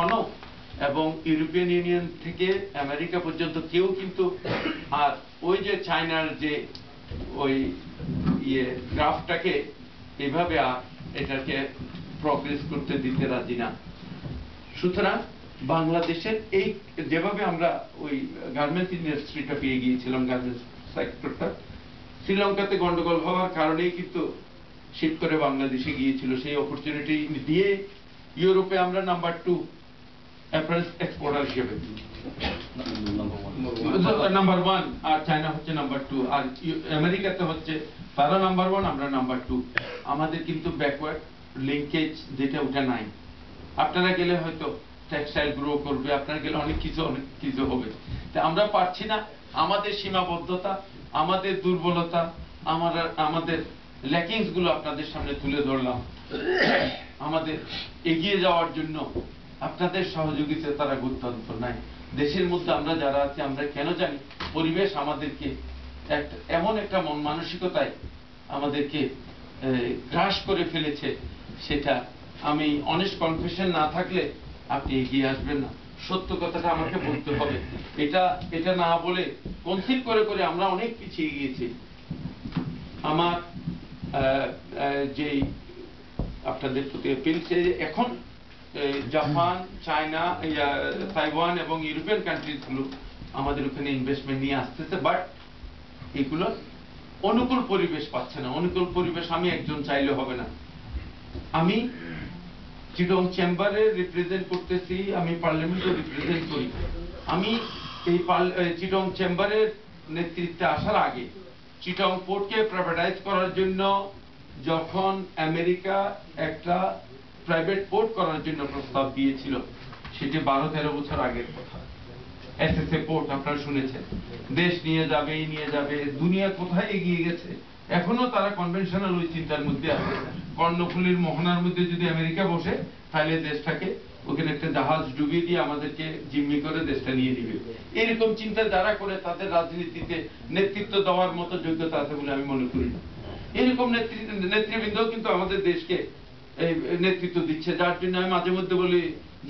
জাপানও এবং European union থেকে America পর্যন্ত কেউ কিন্তু আর ওই যে চায়নার যে ওই গ্রাফটাকে এভাবে আর এটাকে প্রগ্রেস করতে দিতে রাজি না। সুতরাং বাংলাদেশের এই যেভাবে আমরা ওই গার্মেন্টস ইন্ডাস্ট্রিটা পেয়ে গিয়েছিলাম, গার্মেন্টস সেক্টরটা শ্রীলঙ্কাতে গন্ডগোল হওয়ার কারণেই কিন্তু শিফট করে বাংলাদেশে গিয়েছিল। সেই অপরচুনিটি দিয়ে ইউরোপে আমরা নাম্বার 2 অ্যাপারেলস এক্সপোর্টার হিসেবে, নাম্বার 1, আর চায়না হচ্ছে নাম্বার 2, আর আমেরিকাতে হচ্ছে তারা নাম্বার 1, আমরা নাম্বার 2। আমাদের কিন্তু ব্যাকওয়ার্ড লিঙ্কেজ যেটা ওটা নাই। আপনারা গেলে হয়তো টেক্সটাইল গ্রো করবে, আপনারা গেলে অনেক কিছু হবে, তা আমরা পারছি না। আমাদের সীমাবদ্ধতা, আমাদের দুর্বলতা, আমাদের ল্যাকিংস গুলো আপনাদের সামনে তুলে ধরলাম। আমাদের এগিয়ে যাওয়ার জন্য আপনাদের সহযোগিতা তারা গুরুত্ব নাই। দেশের মধ্যে আমরা যারা আছি আমরা কেন জানি পরিবেশ আমাদেরকে এমন একটা মন মানসিকতায় আমাদেরকে গ্রাস করে ফেলেছে, সেটা আমি অনেস্ট কনফেশন না থাকলে আপনি এগিয়ে আসবেন না। সত্য কথাটা আমাকে বলতে হবে। এটা না বলে কনসিল করে করে আমরা অনেক পিছিয়ে গিয়েছি। আমার যে আপনাদের প্রতি অ্যাপিল, এখন জাপান, চায়না, তাইওয়ান এবং ইউরোপিয়ান কান্ট্রিজ গুলো আমাদের ওখানে ইনভেস্টমেন্ট নিয়ে আসতেছে, বাট এগুলো অনুকূল পরিবেশ পাচ্ছে না। অনুকূল পরিবেশ আমি একজন চাইলে হবে না। আমি চিটং চেম্বারে রিপ্রেজেন্ট করতেছি, আমি পার্লামেন্টে রিপ্রেজেন্ট করি। আমি এই চিটং চেম্বারের নেতৃত্বে আসার আগে চিটং পোর্টকে প্রাইভেটাইজ করার জন্য যখন আমেরিকা একটা প্রাইভেট পোর্ট করার জন্য প্রস্তাব দিয়েছিল, সেটি 12-13 বছর আগের কথা। এসএসএ পোর্ট আপনারা শুনেছেন, দেশ নিয়ে যাবে, দুনিয়া কোথায় এগিয়ে গেছে। এখনো তারা কনভেনশনাল ওই চিন্তার মধ্যে আছে। কর্ণফুলীর মোহনার মধ্যে যদি আমেরিকা বসে, তাহলে দেশটাকে ওখানে একটা জাহাজ ডুবিয়ে দিয়ে আমাদেরকে জিম্মি করে দেশটা নিয়ে দিবে। এরকম চিন্তা যারা করে তাদের রাজনীতিতে নেতৃত্ব দেওয়ার মতো যোগ্যতা আছে বলে আমি মনে করি না। এরকম নেতৃবৃন্দ কিন্তু আমাদের দেশকে নেতৃত্ব দিচ্ছে, যার জন্য আমি মাঝে মধ্যে বলি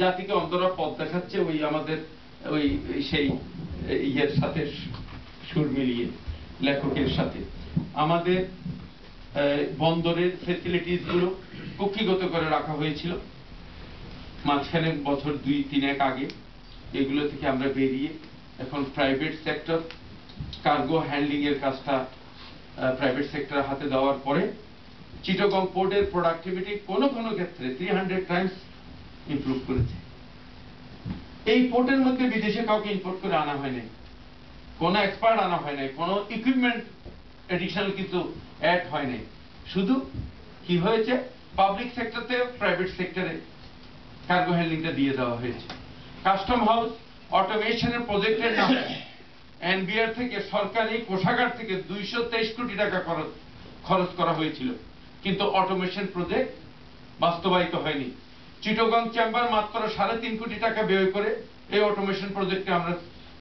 জাতিকে অন্তরা পথ দেখাচ্ছে ওই আমাদের ওই সেই ইয়ের সাথে সুর মিলিয়ে লেখকের সাথে। আমাদের বন্দরের ফ্যাসিলিটিস গুলো কক্ষিগত করে রাখা হয়েছিল মাঝখানে বছর 2-3 আগে। এগুলো থেকে আমরা বেরিয়ে এখন প্রাইভেট সেক্টর কার্গো হ্যান্ডলিং এর কাজটা প্রাইভেট সেক্টরের হাতে দেওয়ার পরে চিটাগং পোর্টের প্রোডাক্টিভিটি কোনো ক্ষেত্রে 300 টাইমস ইমপ্রুভ করেছে। এই পোর্টের মধ্যে বিদেশে কাউকে ইম্পোর্ট করে আনা হয় নাই, কোনো এক্সপার্ট আনা হয় নাই, কোনো ইকুইপমেন্ট এডিশনাল কিছু অ্যাড হয় নাই। শুধু কি হয়েছে, পাবলিক সেক্টরতে প্রাইভেট সেক্টরে কার্গো হ্যান্ডলিংটা দিয়ে দেওয়া হয়েছে। কাস্টম হাউস অটোমেশনের প্রজেক্টের নামে এনবিআর থেকে সরকারি কোষাগার থেকে 223 কোটি টাকা খরচ করা হয়েছিল, কিন্তু অটোমেশন প্রজেক্ট বাস্তবায়িত হয়নি। চিটাগং চেম্বার মাত্র 3.5 কোটি টাকা ব্যয় করে এই অটোমেশন প্রজেক্টকে আমরা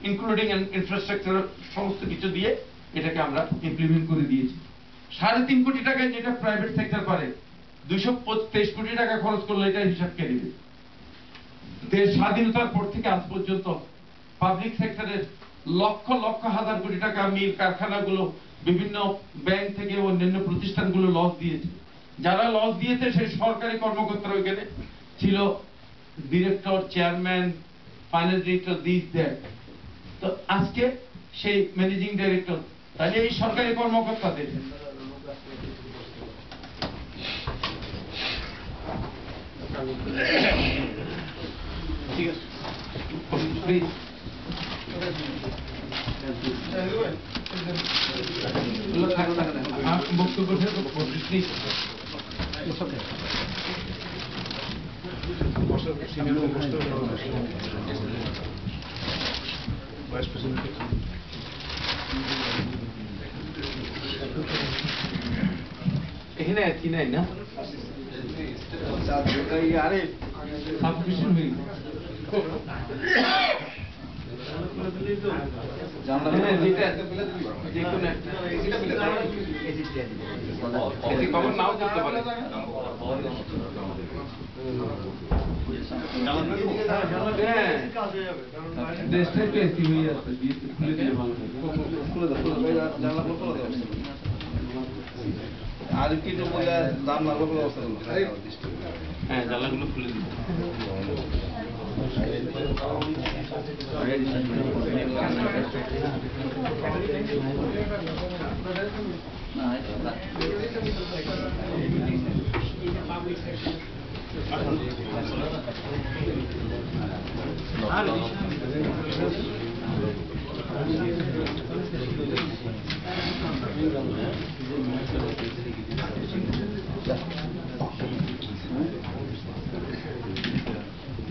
ইনক্লুডিং ইনফ্রাস্ট্রাকচার সমস্ত কিছু দিয়ে এটাকে আমরা ইমপ্লিমেন্ট করে দিয়েছি। 3.5 কোটি টাকায় যেটা প্রাইভেট সেক্টর পারে, 223 কোটি টাকা খরচ করলে এটা হিসাব কে দিবে? দেশ স্বাধীনতার পর থেকে আজ পর্যন্ত পাবলিক সেক্টরের লক্ষ হাজার কোটি টাকা মিল কারখানাগুলো বিভিন্ন ব্যাংক থেকে অন্যান্য প্রতিষ্ঠানগুলো লস দিয়েছে। যারা লস দিয়েছে সেই সরকারি কর্মকর্তারা ওইখানে ছিল, director, chairman, finance director, this that. তো আজকে সেই ম্যানেজিং ডাইরেক্টর, তাহলে এই সরকারি কর্মকর্তাদের ঠিক আছে প্লিজ বক্তব্য প্লিজ। Vice President. এখানে আছি নাই না আরে সাবমিশন হয়ে খবর নাও করতে পারে। হ্যাঁ, দেশটা একটু এসি হয়ে আছে, খুলে দিলে ভালো হবে। আর কিছু বলে জানলার ব্যবস্থা করুন। হ্যাঁ, জানলাগুলো খুলে দিন।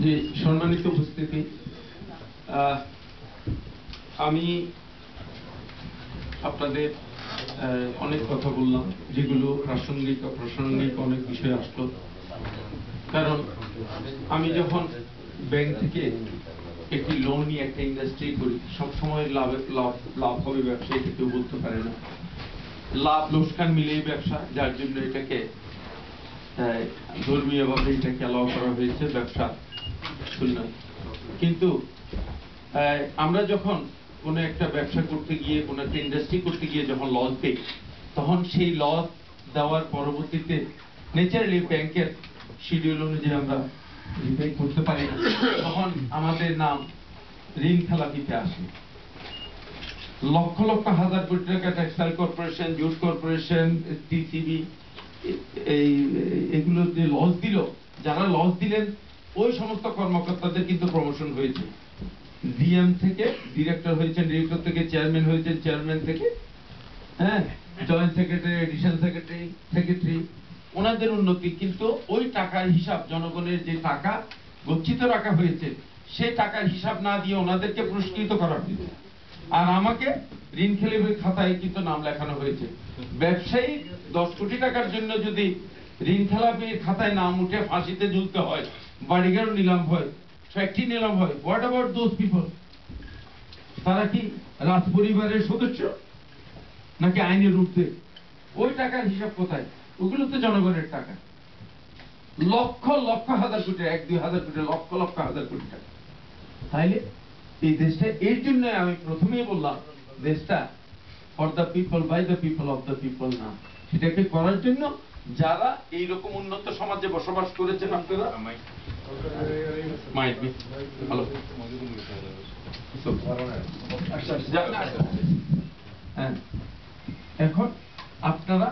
জি, সম্মানিত উপস্থিতি, আমি আপনাদের অনেক কথা বললাম, যেগুলো প্রাসঙ্গিক অপ্রাসঙ্গিক অনেক বিষয় আসলো। কারণ আমি যখন ব্যাংক থেকে একটি লোন নিয়ে একটা ইন্ডাস্ট্রি করি, সবসময় লাভ হবে ব্যবসায়ী, কেউ বলতে পারে না। লাভ লোকসান মিলেই ব্যবসা, যার জন্য এটাকে ধর্মীয়ভাবে এটাকে অ্যালাউ করা হয়েছে, ব্যবসা সুন্নাত। কিন্তু আমরা যখন কোনো একটা ব্যবসা করতে গিয়ে, কোনো একটা ইন্ডাস্ট্রি করতে গিয়ে যখন লস দেই, তখন সেই লস দেওয়ার পরবর্তীতে ন্যাচারালি ব্যাংকের শিডিউল অনুযায়ী আমরা রিপে করতে পারি না, তখন আমাদের নাম ঋণ খেলাপিতে আসে। লক্ষ লক্ষ হাজার কোটি টাকা textile corporation, jute corporation, TCB, এগুলো যে লস দিল, যারা লস দিলেন ওই সমস্ত কর্মকর্তাদের কিন্তু প্রমোশন হয়েছে। ডিএম থেকে ডিরেক্টর হয়েছেন, ডিরেক্টর থেকে চেয়ারম্যান হয়েছেন, চেয়ারম্যান থেকে joint secretary, addition secretary, secretary, ওনাদের উন্নতি। কিন্তু ওই টাকার হিসাব, জনগণের যে টাকা গচ্ছিত রাখা হয়েছে, সেই টাকার হিসাব না দিয়ে ওনাদেরকে পুরস্কৃত করা হয়েছে। আর আমাকে ঋণ খেলাপির খাতায় কিন্তু নাম লেখানো হয়েছে। ব্যবসায়ী 10 কোটি টাকার জন্য যদি ঋণ খেলাপির খাতায় নাম উঠে ফাঁসিতে ঝুলতে হয়, বাড়িঘর নিলাম হয়, ফ্যাক্টরি নিলাম হয়, হোয়াট অ্যাবাউট দোজ পিপল? তারা কি রাজ পরিবারের সদস্য নাকি আইনের ঊর্ধ্বে? ওই টাকার হিসাব কোথায়? ওগুলো তো জনগণের টাকা, লক্ষ লক্ষ হাজার কোটি, 1-2 হাজার কোটি, লক্ষ লক্ষ হাজার কোটি টাকা। তাইলে এই দেশটা, এর জন্য আমি প্রথমেই বললাম, দেশটা for the people, by the people, of the people না। সেটাকে করার জন্য যারা এইরকম উন্নত সমাজে বসবাস করেছেন, আপনারা ভালো। এখন আপনারা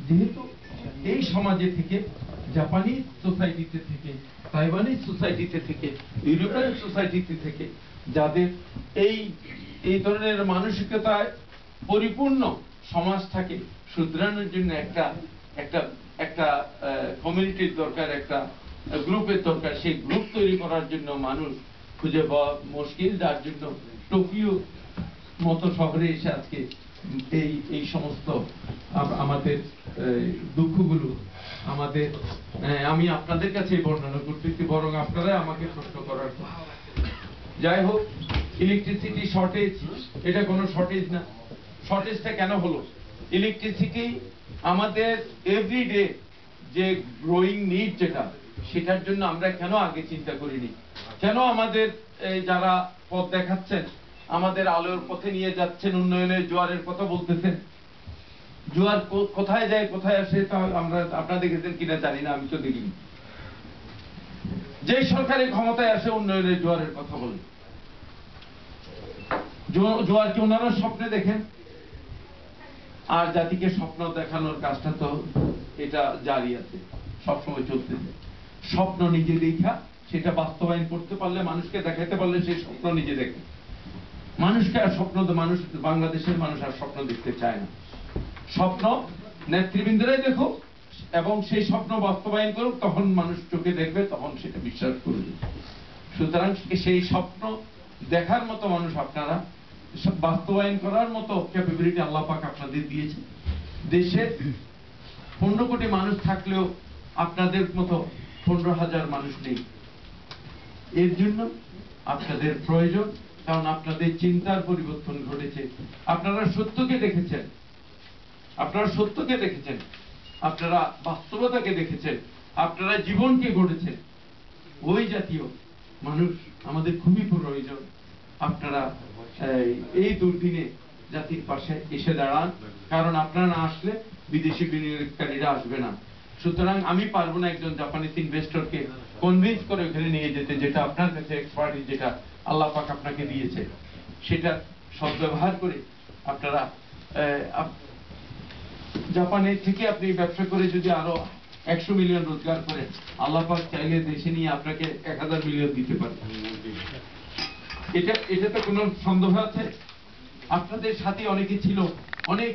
যেহেতু এই সমাজে থেকে, জাপানি সোসাইটিতে থেকে, তাইওয়ানি সোসাইটিতে থেকে, ইউরোপিয়ান সোসাইটিতে থেকে, যাদের এই ধরনের মানসিকতায় পরিপূর্ণ সমাজটাকে শুধরানোর জন্য একটা কমিউনিটির দরকার, একটা গ্রুপের দরকার। সেই গ্রুপ তৈরি করার জন্য মানুষ খুঁজে পাওয়া মুশকিল, যার জন্য টোকিও মতো শহরে এসে আজকে এই সমস্ত আমাদের দুঃখগুলো আমাদের, আমি আপনাদের কাছে বর্ণনা করতেছি, বরং আপনারা আমাকে প্রশ্ন করার। যাই হোক, ইলেকট্রিসিটি শর্টেজ, এটা কোনো শর্টেজ না। শর্টেজটা কেন হলো? ইলেকট্রিসিটি আমাদের এভরিডে যে গ্রোয়িং নিড, যেটা, সেটার জন্য আমরা কেন আগে চিন্তা করিনি? কেন আমাদের যারা পথ দেখাচ্ছেন, আমাদের আলোর পথে নিয়ে যাচ্ছেন, উন্নয়নের জোয়ারের কথা বলতেছেন, জোয়ার কোথায় যায় কোথায় আসে তা আপনারা দেখেছেন কিনা জানি না, আমি তো দেখিনি। যে সরকারের ক্ষমতায় আসে উন্নয়নের জোয়ারের কথা বলে, জোয়ারকে ওনারা স্বপ্নে দেখেন। আর জাতিকে স্বপ্ন দেখানোর কাজটা তো এটা জারি আছে, সবসময় চলতেছে। স্বপ্ন নিজে দেখা সেটা বাস্তবায়ন করতে পারলে, মানুষকে দেখাতে পারলে, সেই স্বপ্ন নিজে দেখে। মানুষকে আর স্বপ্ন, মানুষ, বাংলাদেশের মানুষ আর স্বপ্ন দেখতে চায় না। স্বপ্ন নেতৃবৃন্দরাই দেখুক এবং সেই স্বপ্ন বাস্তবায়ন করুক, তখন মানুষ চোখে দেখবে, তখন সেটা বিশ্বাস করবে। সুতরাং সেই স্বপ্ন দেখার মতো মানুষ আপনারা, বাস্তবায়ন করার মতো ক্যাপাবিলিটি আল্লাহ পাক আপনাদের দিয়েছে। দেশে 15 কোটি মানুষ থাকলেও আপনাদের মতো 15,000 মানুষ নেই। এর জন্য আপনাদের প্রয়োজন, কারণ আপনাদের চিন্তার পরিবর্তন ঘটেছে। আপনারা সত্যকে দেখেছেন, আপনারা সত্যকে দেখেছেন, আপনারা বাস্তবতাকে দেখেছেন, আপনারা জীবনকে গড়েছেন। ওই জাতীয় মানুষ আমাদের খুবই প্রয়োজন। আপনারা এই দুর্দিনে জাতির পাশে এসে দাঁড়ান, কারণ আপনারা না আসলে বিদেশি বিনিয়োগকারীরা আসবে না। সুতরাং আমি পারবো না একজন জাপানিজ ইনভেস্টরকে কনভিন্স করে ওখানে নিয়ে যেতে, যেটা আপনার কাছে এক্সপার্টিস, যেটা আল্লাহ পাক আপনাকে দিয়েছে, সেটা সদ্ব্যবহার করে আপনারা জাপানের থেকে আপনি ব্যবসা করে যদি আরো 100 মিলিয়ন রোজগার করেন, আল্লাহ পাক চাইলে দেশে নিয়ে আপনাকে 1000 মিলিয়ন দিতে পারে। এটা তো কোনো সন্দেহ আছে? আপনাদের সাথে অনেকে ছিল, অনেক